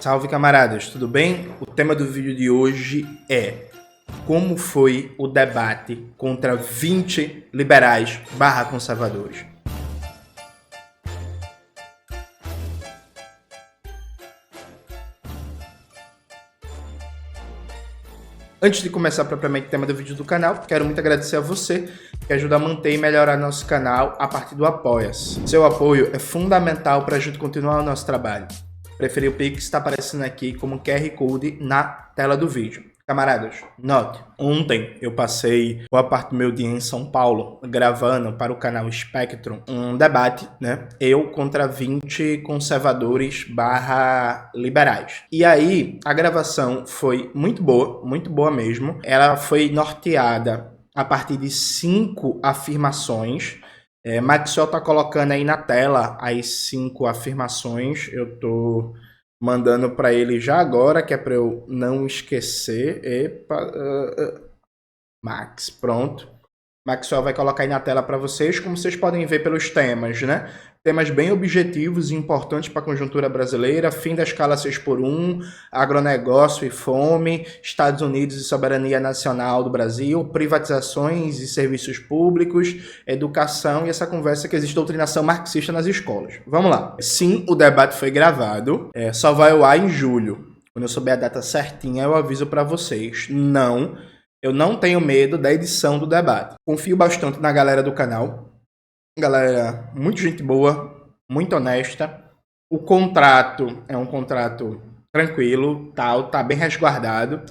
Salve camaradas, tudo bem? O tema do vídeo de hoje é como foi o debate contra 20 liberais / conservadores. Antes de começar propriamente o tema do vídeo do canal, quero muito agradecer a você que ajuda a manter e melhorar nosso canal a partir do Apoia-se. Seu apoio é fundamental para a gente continuar o nosso trabalho. Preferir o Pix está aparecendo aqui como QR Code na tela do vídeo. Camaradas, note, ontem eu passei boa parte do meu dia em São Paulo gravando para o canal Spectrum um debate, né? Eu contra 20 conservadores / liberais. E aí, a gravação foi muito boa mesmo. Ela foi norteada a partir de 5 afirmações. Maxwell tá colocando aí na tela as 5 afirmações. Eu tô mandando para ele já agora, que é para eu não esquecer. Max, pronto. Maxwell vai colocar aí na tela para vocês, como vocês podem ver pelos temas, né? Temas bem objetivos e importantes para a conjuntura brasileira: fim da escala 6x1, agronegócio e fome, Estados Unidos e soberania nacional do Brasil, privatizações e serviços públicos, educação e essa conversa que existe doutrinação marxista nas escolas. Vamos lá. Sim, o debate foi gravado, só vai ao ar em julho. Quando eu souber a data certinha, eu aviso para vocês. Eu não tenho medo da edição do debate. Confio bastante na galera do canal. Galera, muito gente boa, muito honesta. O contrato é um contrato tranquilo, tal, tá bem resguardado.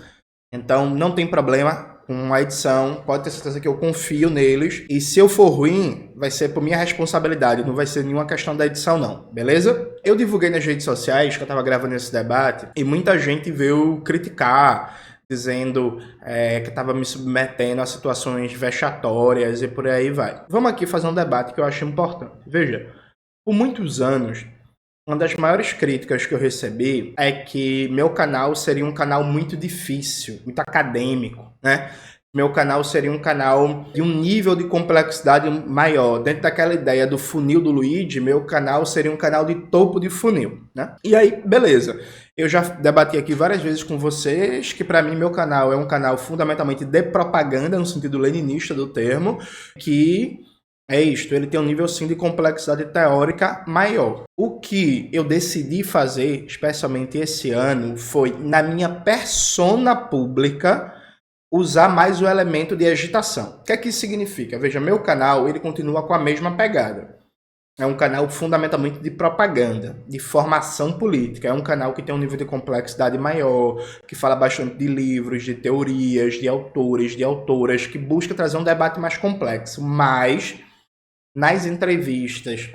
Então não tem problema com a edição. Pode ter certeza que eu confio neles. E se eu for ruim, vai ser por minha responsabilidade. Não vai ser nenhuma questão da edição, não. Beleza? Eu divulguei nas redes sociais que eu tava gravando esse debate e muita gente veio criticar, dizendo que estava me submetendo a situações vexatórias e por aí vai. Vamos aqui fazer um debate que eu acho importante. Veja, por muitos anos, uma das maiores críticas que eu recebi é que meu canal seria um canal muito difícil, muito acadêmico, né? Meu canal seria um canal de um nível de complexidade maior. Dentro daquela ideia do funil do Luigi, meu canal seria um canal de topo de funil, né? E aí, beleza. Eu já debati aqui várias vezes com vocês que, para mim, meu canal é um canal fundamentalmente de propaganda, no sentido leninista do termo, que é isto, ele tem um nível, sim, de complexidade teórica maior. O que eu decidi fazer, especialmente esse ano, foi, na minha persona pública, usar mais o elemento de agitação. O que é que isso significa? Veja, meu canal, ele continua com a mesma pegada. É um canal fundamentalmente de propaganda, de formação política. É um canal que tem um nível de complexidade maior, que fala bastante de livros, de teorias, de autores, de autoras, que busca trazer um debate mais complexo. Mas, nas entrevistas,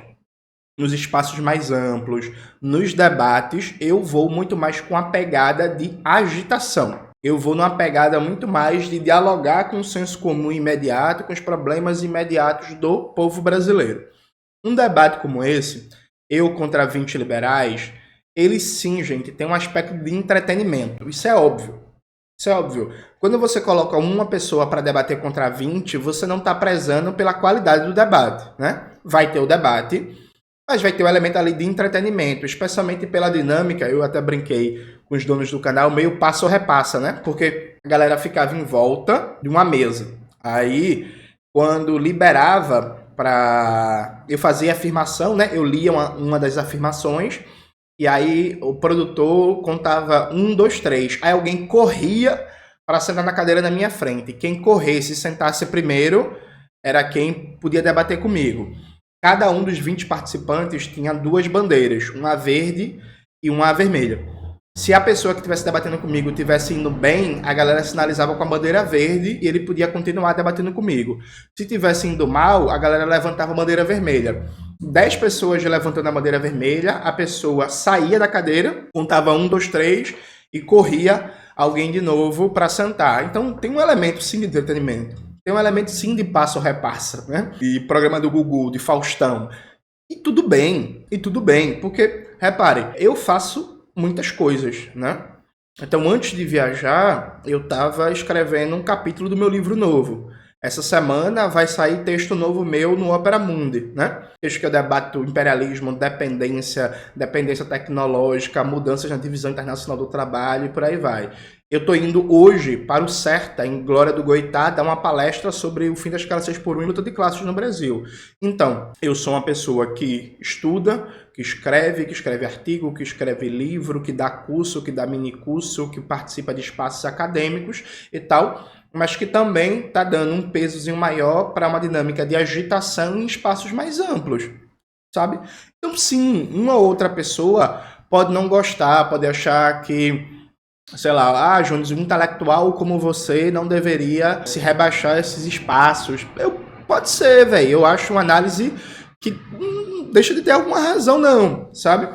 nos espaços mais amplos, nos debates, eu vou muito mais com a pegada de agitação. Eu vou numa pegada muito mais de dialogar com o senso comum imediato, com os problemas imediatos do povo brasileiro. Um debate como esse, eu contra 20 liberais, ele sim, gente, tem um aspecto de entretenimento. Isso é óbvio. Isso é óbvio. Quando você coloca uma pessoa para debater contra 20, você não está prezando pela qualidade do debate, né? Vai ter o debate, mas vai ter um elemento ali de entretenimento, especialmente pela dinâmica. Eu até brinquei com os donos do canal, meio passa ou repassa, né? Porque a galera ficava em volta de uma mesa. Aí, quando liberava para eu fazer a afirmação, né? Eu lia uma das afirmações e aí o produtor contava 1, 2, 3. Aí alguém corria para sentar na cadeira na minha frente. Quem corresse e sentasse primeiro era quem podia debater comigo. Cada um dos 20 participantes tinha 2 bandeiras, uma verde e uma vermelha. Se a pessoa que estivesse debatendo comigo estivesse indo bem, a galera sinalizava com a bandeira verde e ele podia continuar debatendo comigo. Se estivesse indo mal, a galera levantava a bandeira vermelha. 10 pessoas levantando a bandeira vermelha, a pessoa saía da cadeira, contava 1, 2, 3 e corria alguém de novo para sentar. Então tem um elemento sim de entretenimento. Tem um elemento sim de passo ou repassa, né? E programa do Gugu, de Faustão. E tudo bem, porque, repare, eu faço muitas coisas, né? Então, antes de viajar, eu estava escrevendo um capítulo do meu livro novo. Essa semana vai sair texto novo meu no Opera Mundi, né? Texto que eu debato imperialismo, dependência tecnológica, mudanças na divisão internacional do trabalho e por aí vai. Eu estou indo hoje para o CERTA, em Glória do Goitá, dar uma palestra sobre o fim da escala 6x1 e luta de classes no Brasil. Então, eu sou uma pessoa que estuda, que escreve artigo, que escreve livro, que dá curso, que dá minicurso, que participa de espaços acadêmicos e tal, mas que também está dando um pesozinho maior para uma dinâmica de agitação em espaços mais amplos, sabe? Então, sim, uma outra pessoa pode não gostar, pode achar que, sei lá, Jones, um intelectual como você não deveria se rebaixar a esses espaços. Pode ser, velho. Eu acho uma análise que não deixa de ter alguma razão, não, sabe?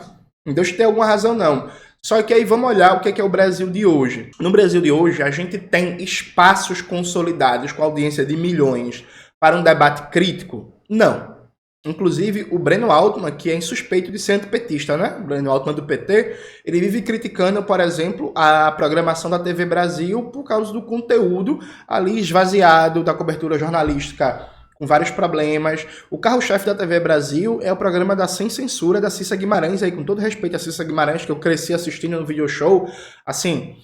Não deixa de ter alguma razão, não. Só que aí vamos olhar o que é o Brasil de hoje. No Brasil de hoje, a gente tem espaços consolidados com audiência de milhões para um debate crítico? Não. Inclusive, o Breno Altman, que é insuspeito de ser antipetista, né? O Breno Altman do PT, ele vive criticando, por exemplo, a programação da TV Brasil por causa do conteúdo ali esvaziado, da cobertura jornalística com vários problemas. O carro-chefe da TV Brasil é o programa da Sem Censura, da Cissa Guimarães, aí com todo respeito a Cissa Guimarães, que eu cresci assistindo no video show, assim,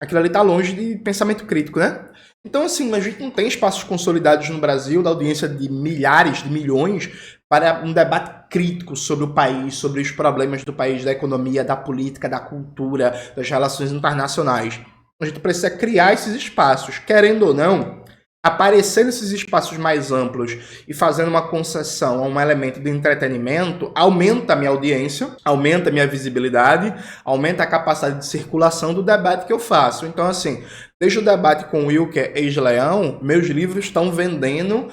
aquilo ali tá longe de pensamento crítico, né? Então, assim, a gente não tem espaços consolidados no Brasil, da audiência de milhares, de milhões, para um debate crítico sobre o país, sobre os problemas do país, da economia, da política, da cultura, das relações internacionais. A gente precisa criar esses espaços, querendo ou não, aparecer nesses espaços mais amplos e fazendo uma concessão a um elemento de entretenimento, aumenta a minha audiência, aumenta a minha visibilidade, aumenta a capacidade de circulação do debate que eu faço. Então, assim, desde o debate com o Wilker ex-Leão, meus livros estão vendendo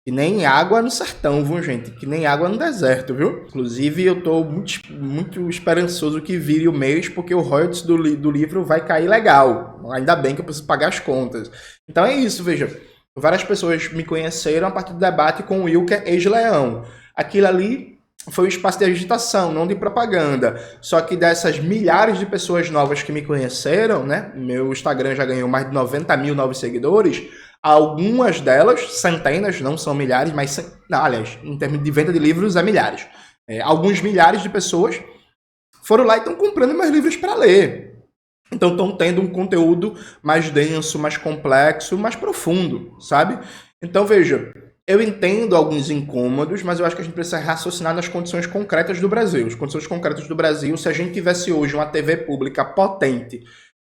que nem água no sertão, viu, gente? Que nem água no deserto, viu? Inclusive, eu tô muito esperançoso que vire o mês, porque o royalties do livro vai cair legal. Ainda bem que eu preciso pagar as contas. Então é isso, veja. Várias pessoas me conheceram a partir do debate com o Wilker ex-Leão. Aquilo ali foi um espaço de agitação, não de propaganda. Só que dessas milhares de pessoas novas que me conheceram, né? Meu Instagram já ganhou mais de 90 mil novos seguidores. Algumas delas, centenas, não são milhares, mas, aliás, em termos de venda de livros, é milhares. Alguns milhares de pessoas foram lá e estão comprando meus livros para ler. Então estão tendo um conteúdo mais denso, mais complexo, mais profundo, sabe? Então, veja, eu entendo alguns incômodos, mas eu acho que a gente precisa raciocinar nas condições concretas do Brasil. As condições concretas do Brasil, se a gente tivesse hoje uma TV pública potente,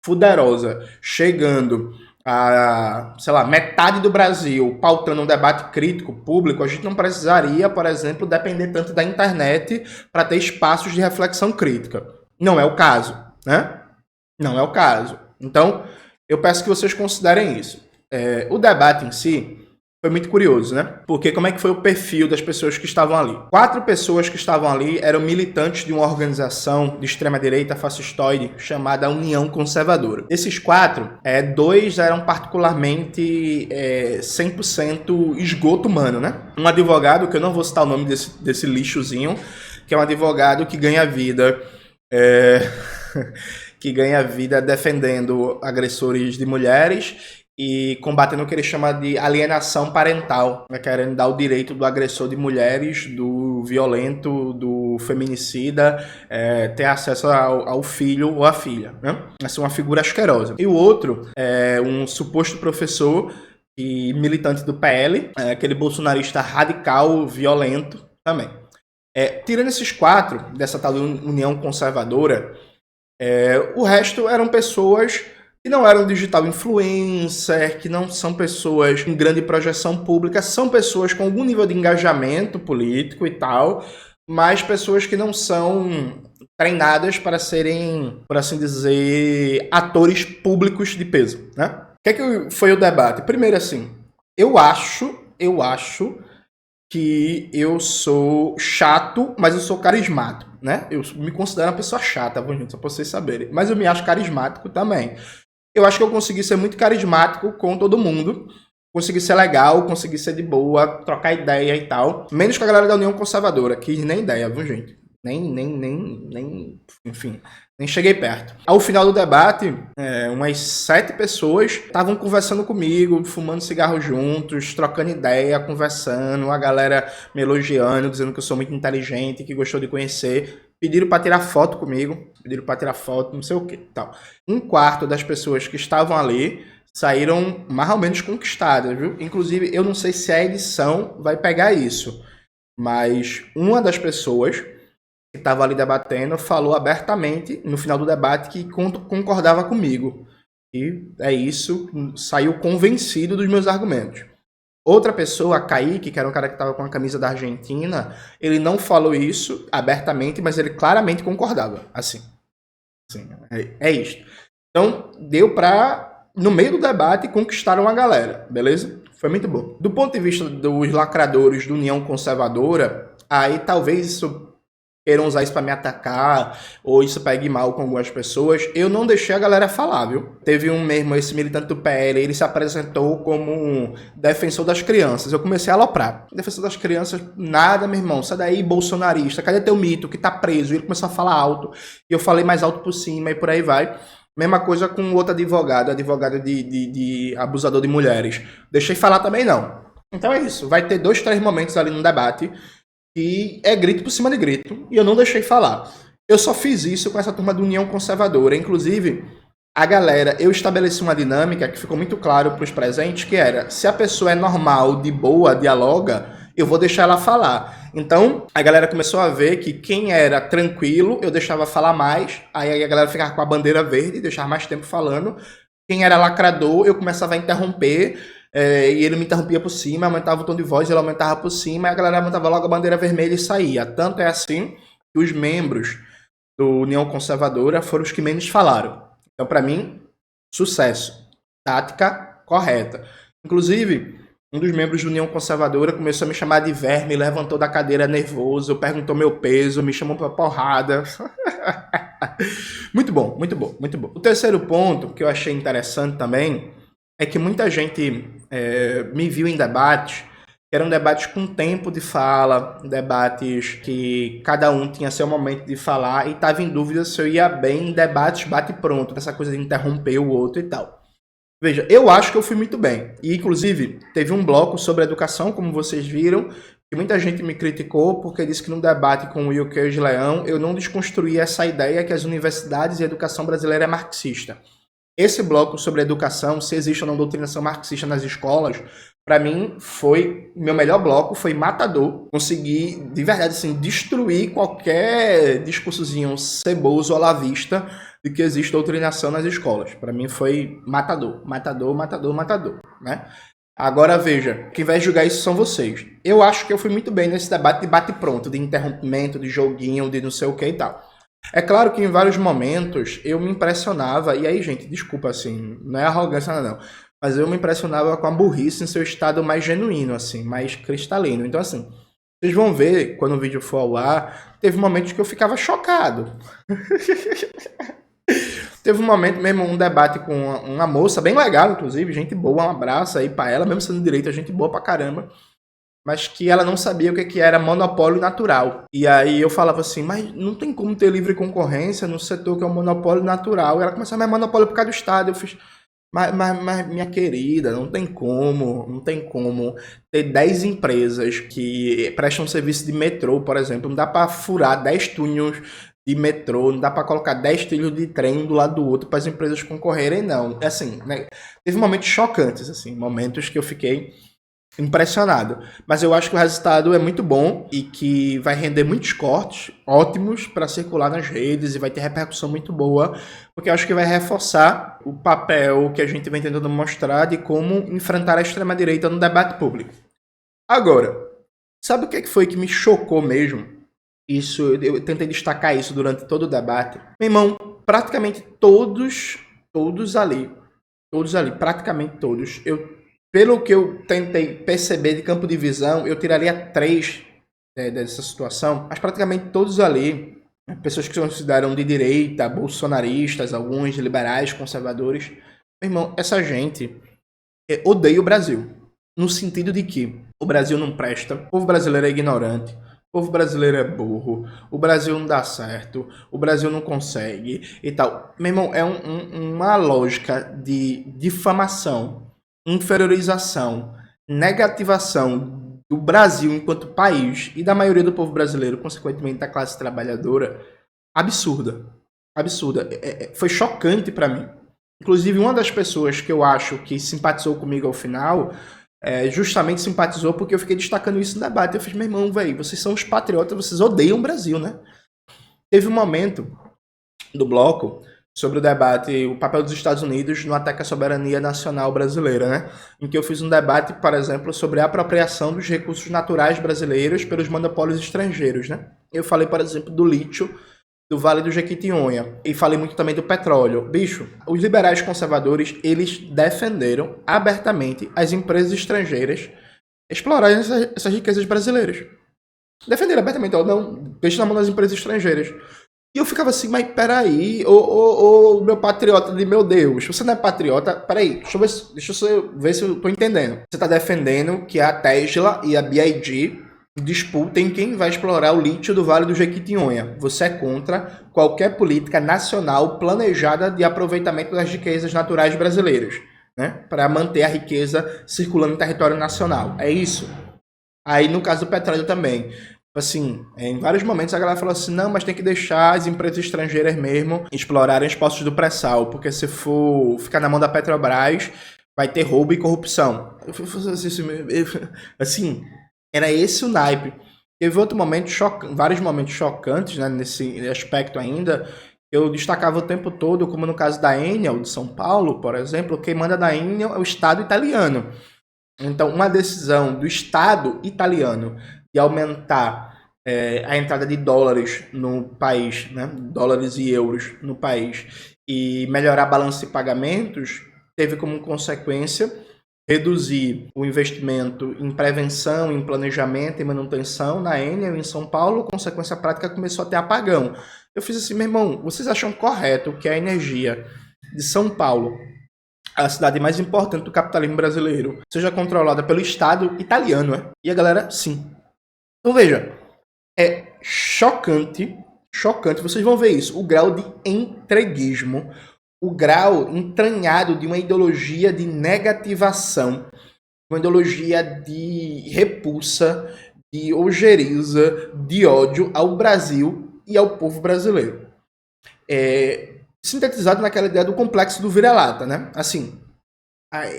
poderosa, chegando a, sei lá, metade do Brasil pautando um debate crítico público, a gente não precisaria, por exemplo, depender tanto da internet para ter espaços de reflexão crítica. Não é o caso, né? Não é o caso. Então, eu peço que vocês considerem isso. O debate em si foi muito curioso, né? Porque como é que foi o perfil das pessoas que estavam ali? 4 pessoas que estavam ali eram militantes de uma organização de extrema-direita fascistoide chamada União Conservadora. Desses 4, 2 eram particularmente 100% esgoto humano, né? Um advogado, que eu não vou citar o nome desse lixozinho, que é um advogado que ganha vida... que ganha vida defendendo agressores de mulheres e combatendo o que ele chama de alienação parental, né? Querendo dar o direito do agressor de mulheres, do violento, do feminicida, ter acesso ao filho ou à filha, né? Essa é uma figura asquerosa. E o outro é um suposto professor e militante do PL, aquele bolsonarista radical, violento também. Tirando esses 4 dessa tal União Conservadora, o resto eram pessoas que não eram digital influencer, que não são pessoas com grande projeção pública, são pessoas com algum nível de engajamento político e tal, mas pessoas que não são treinadas para serem, por assim dizer, atores públicos de peso, né? O que é que foi o debate? Primeiro, assim, eu acho que eu sou chato, mas eu sou carismático, né? Eu me considero uma pessoa chata, gente, só pra vocês saberem. Mas eu me acho carismático também. Eu acho que eu consegui ser muito carismático com todo mundo. Consegui ser legal, consegui ser de boa, trocar ideia e tal. Menos com a galera da União Conservadora, que nem ideia, viu, gente? Enfim, nem cheguei perto. Ao final do debate, umas 7 pessoas estavam conversando comigo, fumando cigarro juntos, trocando ideia, conversando, a galera me elogiando, dizendo que eu sou muito inteligente, que gostou de conhecer. Pediram para tirar foto comigo, pediram para tirar foto, não sei o que, tal. Um quarto das pessoas que estavam ali saíram mais ou menos conquistadas, viu? Inclusive, eu não sei se a edição vai pegar isso, mas uma das pessoas que estava ali debatendo falou abertamente no final do debate que concordava comigo. E é isso, saiu convencido dos meus argumentos. Outra pessoa, Kaique, que era um cara que estava com a camisa da Argentina, ele não falou isso abertamente, mas ele claramente concordava. Assim é isto. Então, deu para, no meio do debate, conquistaram a galera, beleza? Foi muito bom. Do ponto de vista dos lacradores do União Conservadora, aí talvez isso queiram usar isso para me atacar, ou isso pegue mal com algumas pessoas. Eu não deixei a galera falar, viu? Teve um mesmo, esse militante do PL, ele se apresentou como um defensor das crianças. Eu comecei a aloprar. Defensor das crianças, nada, meu irmão. Sai daí, bolsonarista. Cadê teu mito que tá preso? Ele começou a falar alto. E eu falei mais alto por cima e por aí vai. Mesma coisa com outro advogado de abusador de mulheres. Deixei falar também não. Então é isso. Vai ter 2, 3 momentos ali no debate e é grito por cima de grito, e eu não deixei falar. Eu só fiz isso com essa turma do União Conservadora. Inclusive, a galera, eu estabeleci uma dinâmica que ficou muito claro para os presentes, que era, se a pessoa é normal, de boa, dialoga, eu vou deixar ela falar. Então, a galera começou a ver que quem era tranquilo, eu deixava falar mais, aí a galera ficava com a bandeira verde, deixava mais tempo falando. Quem era lacrador, eu começava a interromper, e ele me interrompia por cima, aumentava o tom de voz, ele aumentava por cima, e a galera aumentava logo a bandeira vermelha e saía. Tanto é assim que os membros do União Conservadora foram os que menos falaram. Então, para mim, sucesso. Tática correta. Inclusive, um dos membros da União Conservadora começou a me chamar de verme, levantou da cadeira nervoso, perguntou meu peso, me chamou pra porrada. Muito bom, muito bom, muito bom. O terceiro ponto que eu achei interessante também é que muita gente me viu em debates, que eram debates com tempo de fala, debates que cada um tinha seu momento de falar e estava em dúvida se eu ia bem em debates bate-pronto, dessa coisa de interromper o outro e tal. Veja, eu acho que eu fui muito bem. E, inclusive, teve um bloco sobre educação, como vocês viram, que muita gente me criticou porque disse que no debate com o Wilker Leão eu não desconstruí essa ideia que as universidades e a educação brasileira é marxista. Esse bloco sobre educação, se existe ou não doutrinação marxista nas escolas, para mim foi meu melhor bloco, foi matador. Consegui, de verdade, assim, destruir qualquer discursozinho ceboso ou lavista de que existe doutrinação nas escolas. Para mim foi matador, matador, matador, matador, né? Agora veja, quem vai julgar isso são vocês. Eu acho que eu fui muito bem nesse debate de bate-pronto, de interrompimento, de joguinho, de não sei o que e tal. É claro que em vários momentos eu me impressionava, e aí, gente, desculpa, assim, não é arrogância não, mas eu me impressionava com a burrice em seu estado mais genuíno, assim, mais cristalino. Então, assim, vocês vão ver, quando o vídeo for ao ar, teve momentos que eu ficava chocado. Teve um momento mesmo, um debate com uma moça bem legal, inclusive, gente boa, um abraço aí pra ela, mesmo sendo direita, gente boa pra caramba, mas que ela não sabia o que era monopólio natural. E aí eu falava assim, mas não tem como ter livre concorrência no setor que é um monopólio natural. E ela começou, mas é monopólio por causa do Estado. Eu fiz, mas minha querida, não tem como ter 10 empresas que prestam serviço de metrô, por exemplo. Não dá para furar 10 túneis de metrô, não dá para colocar 10 trilhos de trem um do lado do outro para as empresas concorrerem, não. É assim, né? Teve momentos chocantes, assim, momentos que eu fiquei impressionado. Mas eu acho que o resultado é muito bom e que vai render muitos cortes ótimos para circular nas redes e vai ter repercussão muito boa, porque eu acho que vai reforçar o papel que a gente vem tentando mostrar de como enfrentar a extrema-direita no debate público. Agora, sabe o que foi que me chocou mesmo? Isso, eu tentei destacar isso durante todo o debate. Meu irmão, praticamente todos ali, praticamente todos, pelo que eu tentei perceber de campo de visão, eu tiraria 3 dessa situação, mas praticamente todos ali, pessoas que se consideram de direita, bolsonaristas, alguns liberais, conservadores. Meu irmão, essa gente odeia o Brasil, no sentido de que o Brasil não presta, o povo brasileiro é ignorante, O povo brasileiro é burro, o Brasil não dá certo, o Brasil não consegue e tal. Meu irmão, é uma lógica de difamação, inferiorização, negativação do Brasil enquanto país e da maioria do povo brasileiro, consequentemente da classe trabalhadora, absurda. Absurda. Foi chocante para mim. Inclusive, uma das pessoas que eu acho que simpatizou comigo ao final justamente simpatizou porque eu fiquei destacando isso no debate. Eu fiz, meu irmão, velho, vocês são os patriotas, vocês odeiam o Brasil, né? Teve um momento do bloco sobre o debate, o papel dos Estados Unidos no ataque à soberania nacional brasileira, né? Em que eu fiz um debate, por exemplo, sobre a apropriação dos recursos naturais brasileiros pelos monopólios estrangeiros, né? Eu falei, por exemplo, do lítio do Vale do Jequitinhonha. E falei muito também do petróleo. Bicho, os liberais conservadores, eles defenderam abertamente as empresas estrangeiras explorarem essas riquezas brasileiras. Defenderam abertamente, ó, não, deixa na mão das empresas estrangeiras. E eu ficava assim, mas peraí, ô meu patriota de meu Deus, você não é patriota? Peraí, deixa eu ver se eu tô entendendo. Você tá defendendo que a Tesla e a BYD disputem quem vai explorar o lítio do Vale do Jequitinhonha. Você é contra qualquer política nacional planejada de aproveitamento das riquezas naturais brasileiras, né? Para manter a riqueza circulando em território nacional. É isso? Aí, no caso do petróleo também. Assim, em vários momentos a galera falou assim, não, mas tem que deixar as empresas estrangeiras mesmo explorarem os poços do pré-sal, porque se for ficar na mão da Petrobras, vai ter roubo e corrupção. Assim, era esse o naipe. Teve outro momento vários momentos chocantes, né, nesse aspecto ainda. Eu destacava o tempo todo, como no caso da Enel, de São Paulo, por exemplo, quem manda da Enel é o Estado italiano. Então, uma decisão do Estado italiano de aumentar a entrada de dólares no país, né, dólares e euros no país, e melhorar a balança de pagamentos, teve como consequência reduzir o investimento em prevenção, em planejamento e manutenção na Enel em São Paulo, consequência prática começou a ter apagão. Eu fiz assim, meu irmão, vocês acham correto que a energia de São Paulo, a cidade mais importante do capitalismo brasileiro, seja controlada pelo Estado italiano, é? E a galera, sim. Então veja, é chocante, vocês vão ver isso, o grau de entreguismo, o grau entranhado de uma ideologia de negativação, uma ideologia de repulsa, de ojeriza, de ódio ao Brasil e ao povo brasileiro. Sintetizado naquela ideia do complexo do vira-lata, né? Assim,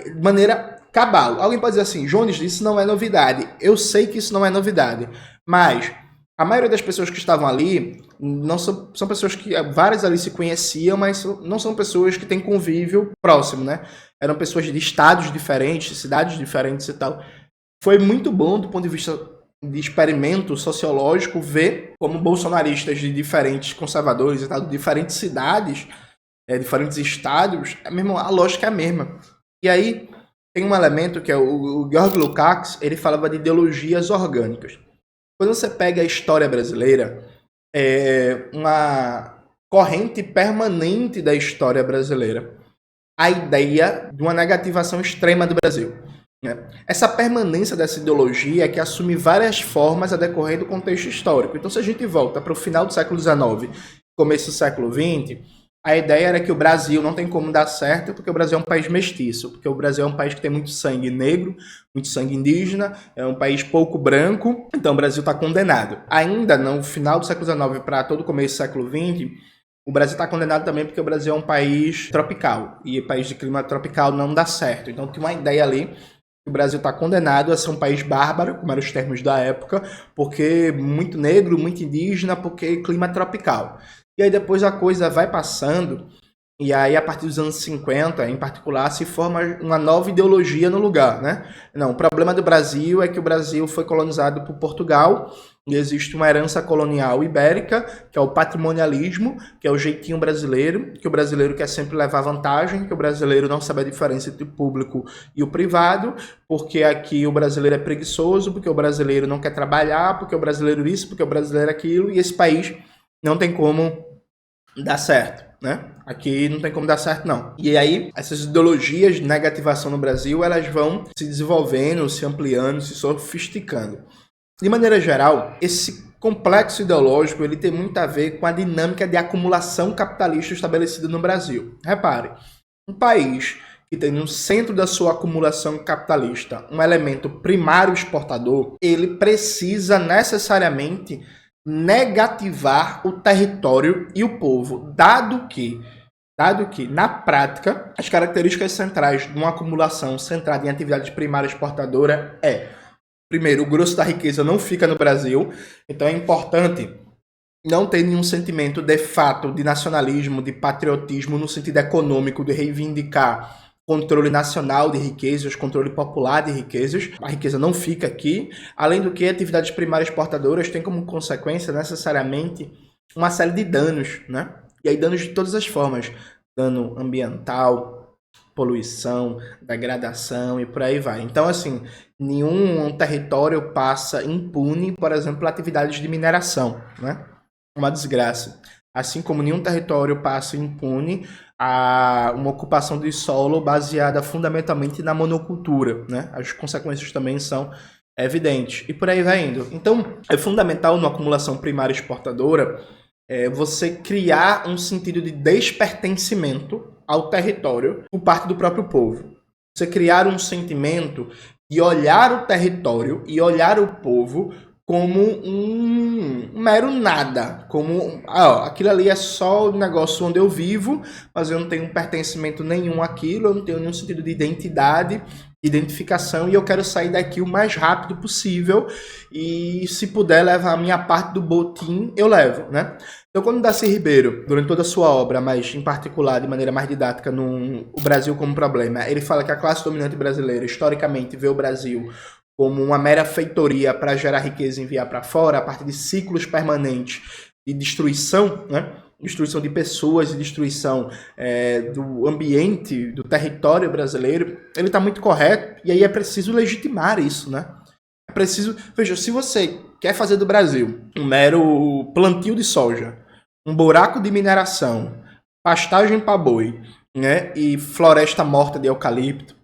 de maneira cabal. Alguém pode dizer assim, Jones, isso não é novidade. Eu sei que isso não é novidade, mas a maioria das pessoas que estavam ali não são pessoas que várias ali se conheciam, mas não são pessoas que têm convívio próximo, né? Eram pessoas de estados diferentes, cidades diferentes e tal. Foi muito bom do ponto de vista de experimento sociológico ver como bolsonaristas de diferentes conservadores e tal, de diferentes cidades, diferentes estados, a lógica é a mesma. E aí tem um elemento que é o Georg Lukács, ele falava de ideologias orgânicas. Quando você pega a história brasileira, uma corrente permanente da história brasileira, a ideia de uma negativação extrema do Brasil. Né? Essa permanência dessa ideologia é que assume várias formas a decorrer do contexto histórico. Então, se a gente volta para o final do século XIX, começo do século XX, a ideia era que o Brasil não tem como dar certo porque o Brasil é um país mestiço, porque o Brasil é um país que tem muito sangue negro, muito sangue indígena, é um país pouco branco, então o Brasil está condenado. Ainda no final do século XIX para todo o começo do século XX, o Brasil está condenado também porque o Brasil é um país tropical, e país de clima tropical não dá certo. Então tem uma ideia ali que o Brasil está condenado a ser um país bárbaro, como eram os termos da época, porque muito negro, muito indígena, porque clima tropical. E aí depois a coisa vai passando, e aí a partir dos anos 50, em particular, se forma uma nova ideologia no lugar, né? Não, o problema do Brasil é que o Brasil foi colonizado por Portugal, e existe uma herança colonial ibérica, que é o patrimonialismo, que é o jeitinho brasileiro, que o brasileiro quer sempre levar vantagem, que o brasileiro não sabe a diferença entre o público e o privado, porque aqui o brasileiro é preguiçoso, porque o brasileiro não quer trabalhar, porque o brasileiro isso, porque o brasileiro aquilo, e esse país não tem como dar certo, né? Aqui não tem como dar certo, não. E aí, essas ideologias de negativação no Brasil, elas vão se desenvolvendo, se ampliando, se sofisticando. De maneira geral, esse complexo ideológico, ele tem muito a ver com a dinâmica de acumulação capitalista estabelecida no Brasil. Repare, um país que tem no centro da sua acumulação capitalista um elemento primário exportador, ele precisa necessariamente negativar o território e o povo, dado que, na prática, as características centrais de uma acumulação centrada em atividade primária exportadora primeiro, o grosso da riqueza não fica no Brasil, então é importante não ter nenhum sentimento de fato de nacionalismo, de patriotismo no sentido econômico, de reivindicar controle nacional de riquezas, controle popular de riquezas. A riqueza não fica aqui. Além do que, atividades primárias exportadoras têm como consequência necessariamente uma série de danos, né? E aí danos de todas as formas. Dano ambiental, poluição, degradação e por aí vai. Então, assim, nenhum território passa impune, por exemplo, atividades de mineração, né? Uma desgraça. Assim como nenhum território passa impune a uma ocupação de solo baseada fundamentalmente na monocultura, né? As consequências também são evidentes. E por aí vai indo. Então, é fundamental numa acumulação primária exportadora você criar um sentido de despertencimento ao território por parte do próprio povo. Você criar um sentimento de olhar o território e olhar o povo como um mero nada, como aquilo ali é só o negócio onde eu vivo, mas eu não tenho pertencimento nenhum àquilo, eu não tenho nenhum sentido de identidade, identificação, e eu quero sair daqui o mais rápido possível, e se puder levar a minha parte do botim, eu levo, né? Então, quando Darcy Ribeiro, durante toda a sua obra, mas em particular, de maneira mais didática, no O Brasil como Problema, ele fala que a classe dominante brasileira, historicamente, vê o Brasil como uma mera feitoria para gerar riqueza e enviar para fora, a partir de ciclos permanentes de destruição, né? Destruição de pessoas e destruição do ambiente, do território brasileiro, ele está muito correto, e aí é preciso legitimar isso, né? É preciso... Veja, se você quer fazer do Brasil um mero plantio de soja, um buraco de mineração, pastagem para boi, né? E floresta morta de eucalipto,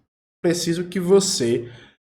preciso que você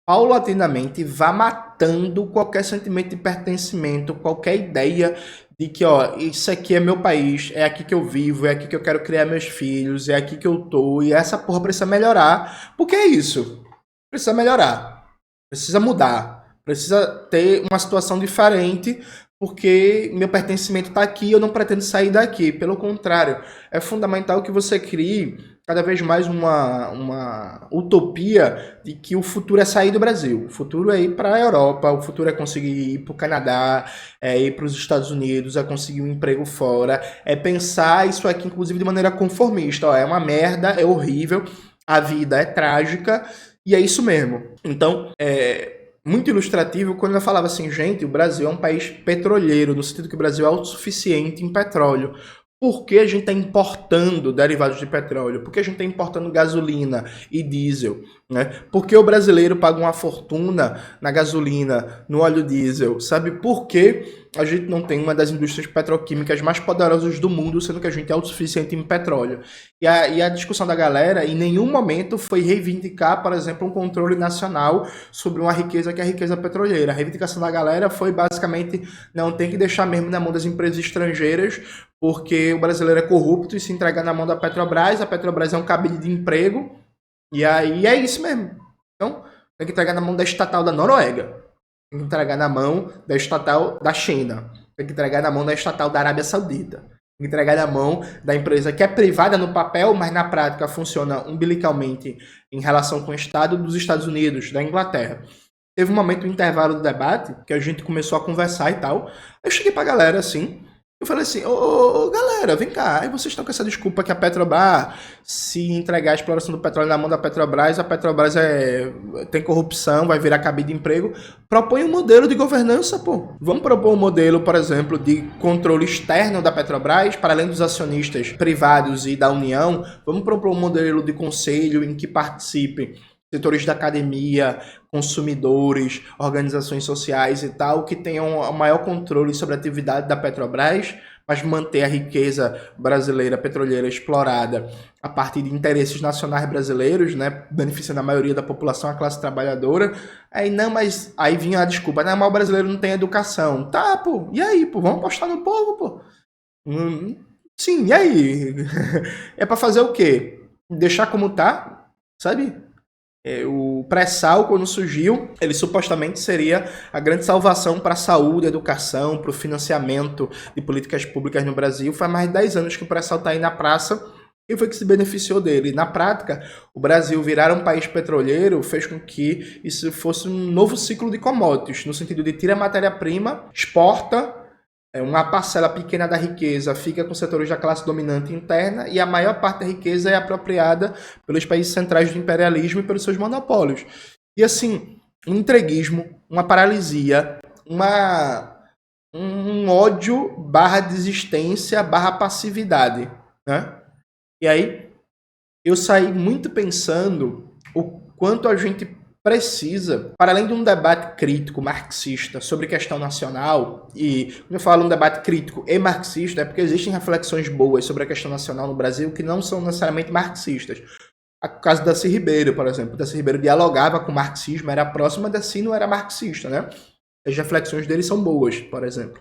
paulatinamente vá matando qualquer sentimento de pertencimento, qualquer ideia de que, isso aqui é meu país, é aqui que eu vivo, é aqui que eu quero criar meus filhos, é aqui que eu tô, e essa porra precisa melhorar. Porque é isso. Precisa melhorar. Precisa mudar. Precisa ter uma situação diferente, porque meu pertencimento está aqui e eu não pretendo sair daqui. Pelo contrário, é fundamental que você crie cada vez mais uma utopia de que o futuro é sair do Brasil. O futuro é ir para a Europa, o futuro é conseguir ir para o Canadá, é ir para os Estados Unidos, é conseguir um emprego fora, é pensar isso aqui, inclusive, de maneira conformista. É uma merda, é horrível, a vida é trágica, e é isso mesmo. Então, muito ilustrativo quando eu falava assim, gente, o Brasil é um país petroleiro, no sentido que o Brasil é autossuficiente em petróleo. Por que a gente está importando derivados de petróleo? Por que a gente está importando gasolina e diesel? Né? Por que o brasileiro paga uma fortuna na gasolina, no óleo diesel? Sabe por que a gente não tem uma das indústrias petroquímicas mais poderosas do mundo, sendo que a gente é autossuficiente em petróleo? E a discussão da galera em nenhum momento foi reivindicar, por exemplo, um controle nacional sobre uma riqueza que é a riqueza petroleira. A reivindicação da galera foi basicamente, não, tem que deixar mesmo na mão das empresas estrangeiras, porque o brasileiro é corrupto e se entregar na mão da Petrobras, a Petrobras é um cabide de emprego, e aí é isso mesmo. Então, tem que entregar na mão da estatal da Noruega, tem que entregar na mão da estatal da China, tem que entregar na mão da estatal da Arábia Saudita, tem que entregar na mão da empresa que é privada no papel, mas na prática funciona umbilicalmente em relação com o Estado dos Estados Unidos, da Inglaterra. Teve um momento, um intervalo do debate, que a gente começou a conversar e tal. Eu cheguei pra galera assim, eu falei assim, galera, vem cá, aí vocês estão com essa desculpa que a Petrobras, se entregar a exploração do petróleo na mão da Petrobras, a Petrobras tem corrupção, vai virar cabide de emprego. Propõe um modelo de governança, pô. Vamos propor um modelo, por exemplo, de controle externo da Petrobras, para além dos acionistas privados e da União. Vamos propor um modelo de conselho em que participe setores da academia, consumidores, organizações sociais e tal, que tenham o maior controle sobre a atividade da Petrobras, mas manter a riqueza brasileira petroleira explorada a partir de interesses nacionais brasileiros, né, beneficiando a maioria da população, a classe trabalhadora. Aí não, mas aí vinha a desculpa, não, mas o brasileiro não tem educação. Tá, pô, e aí, pô, vamos apostar no povo, pô. Sim, e aí? É para fazer o quê? Deixar como tá, sabe? O pré-sal, quando surgiu, ele supostamente seria a grande salvação para a saúde, a educação, para o financiamento de políticas públicas no Brasil. Faz mais de 10 anos que o pré-sal está aí na praça e foi que se beneficiou dele. Na prática, o Brasil virar um país petroleiro fez com que isso fosse um novo ciclo de commodities, no sentido de tira a matéria-prima, exporta, uma parcela pequena da riqueza fica com setores da classe dominante interna e a maior parte da riqueza é apropriada pelos países centrais do imperialismo e pelos seus monopólios. E assim, um entreguismo, uma paralisia, um ódio barra desistência barra passividade, né? E aí, eu saí muito pensando o quanto a gente precisa, para além de um debate crítico marxista sobre questão nacional, e quando eu falo um debate crítico e marxista, é porque existem reflexões boas sobre a questão nacional no Brasil que não são necessariamente marxistas. O caso da Darcy Ribeiro, por exemplo. Darcy Ribeiro dialogava com o marxismo, era próxima, Darcy não era marxista, né? As reflexões dele são boas, por exemplo.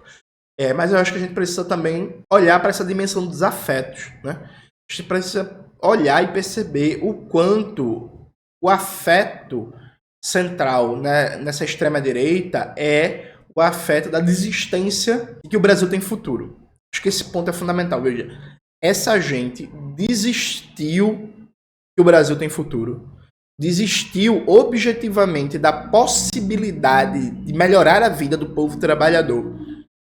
Mas eu acho que a gente precisa também olhar para essa dimensão dos afetos, né? A gente precisa olhar e perceber o quanto o afeto central, né, nessa extrema-direita é o afeto da desistência de que o Brasil tem futuro. Acho que esse ponto é fundamental. Veja, essa gente desistiu que o Brasil tem futuro. Desistiu objetivamente da possibilidade de melhorar a vida do povo trabalhador.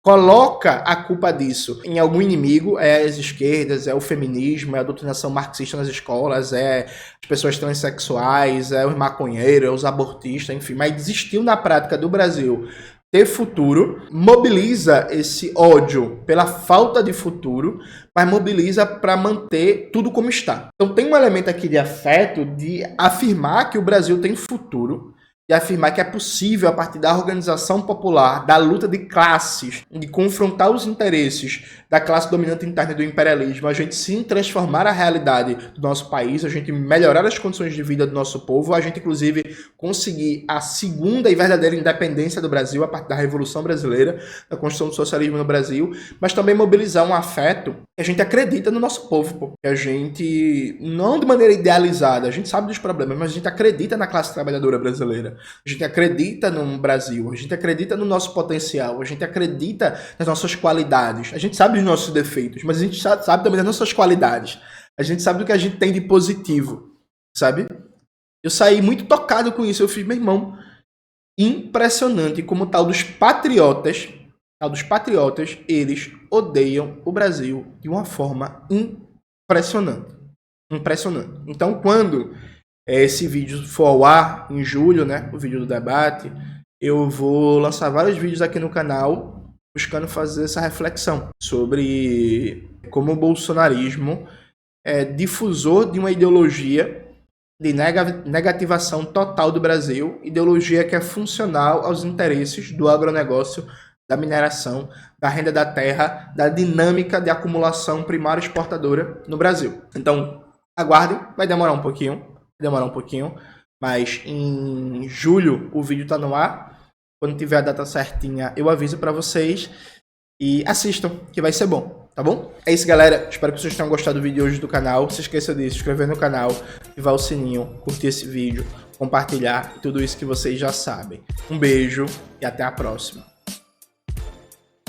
Coloca a culpa disso em algum inimigo, é as esquerdas, é o feminismo, é a doutrinação marxista nas escolas, é as pessoas transexuais, é os maconheiros, é os abortistas, enfim. Mas desistiu na prática do Brasil ter futuro, mobiliza esse ódio pela falta de futuro, mas mobiliza para manter tudo como está. Então tem um elemento aqui de afeto de afirmar que o Brasil tem futuro, de afirmar que é possível, a partir da organização popular, da luta de classes, de confrontar os interesses da classe dominante interna do imperialismo, a gente sim transformar a realidade do nosso país, a gente melhorar as condições de vida do nosso povo, a gente inclusive conseguir a segunda e verdadeira independência do Brasil a partir da Revolução Brasileira, da construção do socialismo no Brasil, mas também mobilizar um afeto que a gente acredita no nosso povo, pô. Que a gente, não de maneira idealizada, a gente sabe dos problemas, mas a gente acredita na classe trabalhadora brasileira. A gente acredita no Brasil, a gente acredita no nosso potencial, a gente acredita nas nossas qualidades. A gente sabe dos nossos defeitos, mas a gente sabe também das nossas qualidades. A gente sabe do que a gente tem de positivo, sabe? Eu saí muito tocado com isso. Eu fiz, meu irmão, impressionante como tal dos patriotas, eles odeiam o Brasil de uma forma impressionante. Impressionante. Então, quando esse vídeo for ao ar em julho, né, o vídeo do debate, eu vou lançar vários vídeos aqui no canal buscando fazer essa reflexão sobre como o bolsonarismo é difusor de uma ideologia de negativação total do Brasil, ideologia que é funcional aos interesses do agronegócio, da mineração, da renda da terra, da dinâmica de acumulação primária exportadora no Brasil. Então, aguardem, vai demorar um pouquinho, mas em julho o vídeo tá no ar. Quando tiver a data certinha, eu aviso para vocês e assistam, que vai ser bom, tá bom? É isso, galera. Espero que vocês tenham gostado do vídeo hoje do canal. Não se esqueça de se inscrever no canal, ativar o sininho, curtir esse vídeo, compartilhar, tudo isso que vocês já sabem. Um beijo e até a próxima.